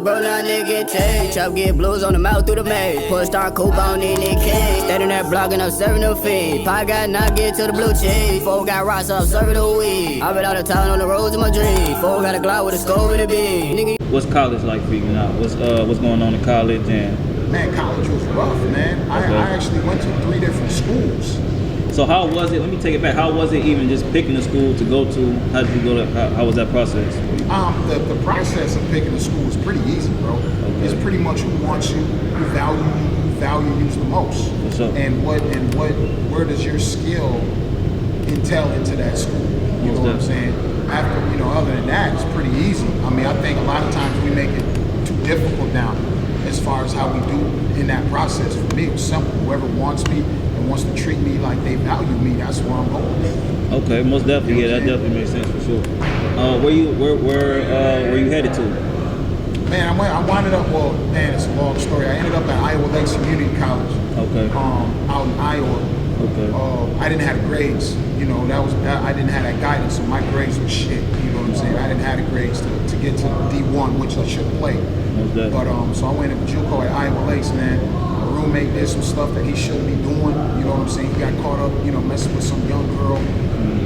Bro, now nigga get changed. Chop get blues on the mouth through the maze. Push star coupe on in the king. Standing there blocking up, serving the feed. Pie got not get to the blue cheese. Four got rocks up, serving the weed. I been out of town on the roads of my dreams. Four got a Glock with a scope and a beam. Nigga. What's college like for you now? What's going on in college? And man, college was rough, man. Okay. I actually went to 3 different schools. so how was it? Let me take it back. How was it even just picking a school to go to? How did you go to? How was that process? The process of picking a school is pretty easy, bro. Okay. It's pretty much who wants you, who value you the most, For sure. and where does your skill entail into that school? You know what I'm saying? After, other than that, it's pretty easy. I mean, I think a lot of times we make it too difficult now as far as how we do in that process. For me, it was simple. Whoever wants me and wants to treat me like they value me, that's where I'm going. Okay, most definitely. Yeah, that definitely makes sense for sure. Where you headed to? Man, I winded up. Well, man, it's a long story. I ended up at Iowa Lakes Community College. Okay. Out in Iowa. Okay. I didn't have the grades. I didn't have that guidance, so my grades were shit. You know what I'm saying? I didn't have the grades to get to D1, which I should have played. Most definitely. But so I went to JUCO at Iowa Lakes, man. My roommate did some stuff that he shouldn't be doing. You know what I'm saying? He got caught up, messing with some young girl.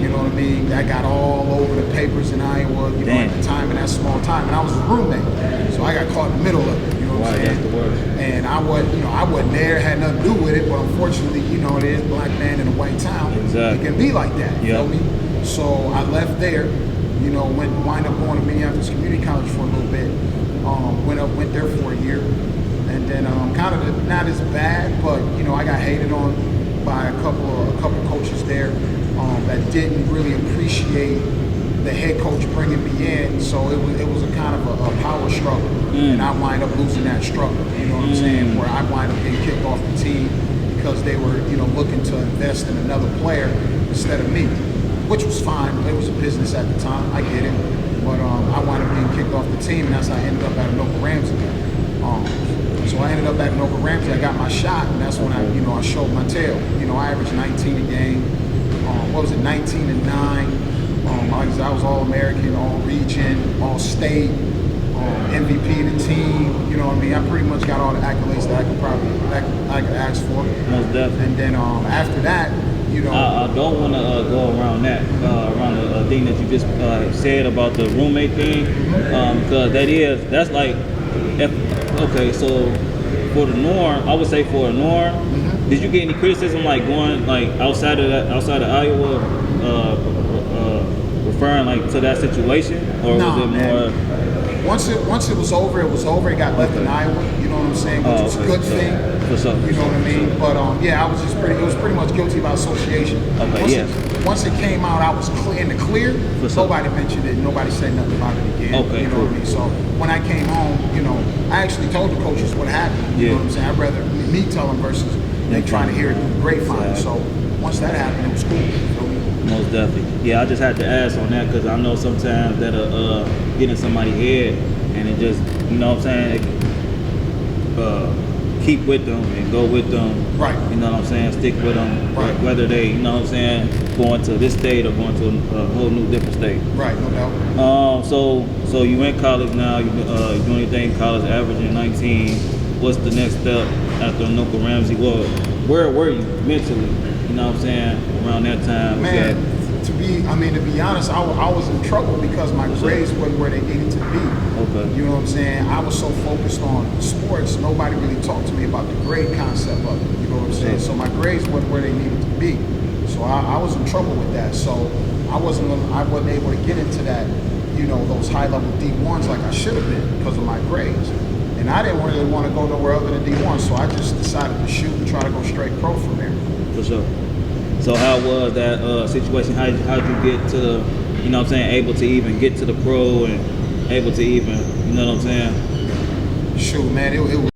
You know what I mean? That got all over the papers in Iowa, at the time, in that small time. And I was his roommate. So I got caught in the middle of it. You know what I'm saying? That's the worst. And I wasn't there, had nothing to do with it, but unfortunately, it is black man in a white town. Exactly. It can be like that, you Yep. feel me? So I left there, wind up going to Minneapolis Community College for a little bit. Went there for a year. And then kind of not as bad, but I got hated on by a couple coaches there that didn't really appreciate the head coach bringing me in, so it was a kind of a power struggle, and I wind up losing that struggle. You know what I'm saying? Where I wind up getting kicked off the team because they were looking to invest in another player instead of me, which was fine. It was a business at the time. I get it, but I wind up being kicked off the team, and that's how I ended up at Anoka Ramsey. So I ended up at Anoka Ramsey. I got my shot, and that's when I showed my tail. I averaged 19 a game. 19 and 9. I was All-American, All-Region, All-State, MVP of the team. You know what I mean? I pretty much got all the accolades that I could ask for. Most definitely. And then after that, I don't want to go around around the thing that you just said about the roommate thing, because that's like, okay, so for the norm, I would say for a norm, did you get any criticism like going like outside of Iowa, referring like to that situation, or was it more? Once it was over, it was over. It got left in Iowa. You know what I'm saying? Which was a good thing. You know what I mean? But I was it was pretty much guilty by association. Okay, once it came out, I was in the clear. Nobody mentioned it. Nobody said nothing about it again. Okay, you know what I mean? So when I came home, I actually told the coaches what happened. You know what I'm saying? I'd rather me tell them versus they trying to hear it through the grapevine. So once that happened, it was cool. You know? Most definitely. Yeah, I just had to ask on that because I know sometimes that'll get in somebody's head, and it just, you know what I'm saying, keep with them and go with them. Right. You know what I'm saying? Stick with them. Right. Whether they, you know what I'm saying, going to this state or going to a whole new different state. Right, no doubt. So you in college now, you doing anything in college, averaging 19. What's the next step after Anoka Ramsey? Well, where were you mentally? You know what I'm saying? Around that time. Man, to be honest, I was in trouble because my grades weren't where they needed to be. Okay. You know what I'm saying? I was so focused on sports, nobody really talked to me about the grade concept of it. You know what I'm saying? So my grades weren't where they needed to be. So I was in trouble with that. So I wasn't able to get into that, those high level D1s like I should have been because of my grades. And I didn't really want to go nowhere other than D1, so I just decided to shoot and try to go straight pro from there. For sure. So how was that situation? How'd you get to, you know what I'm saying, able to even get to the pro and able to even, you know what I'm saying? Shoot, man, it was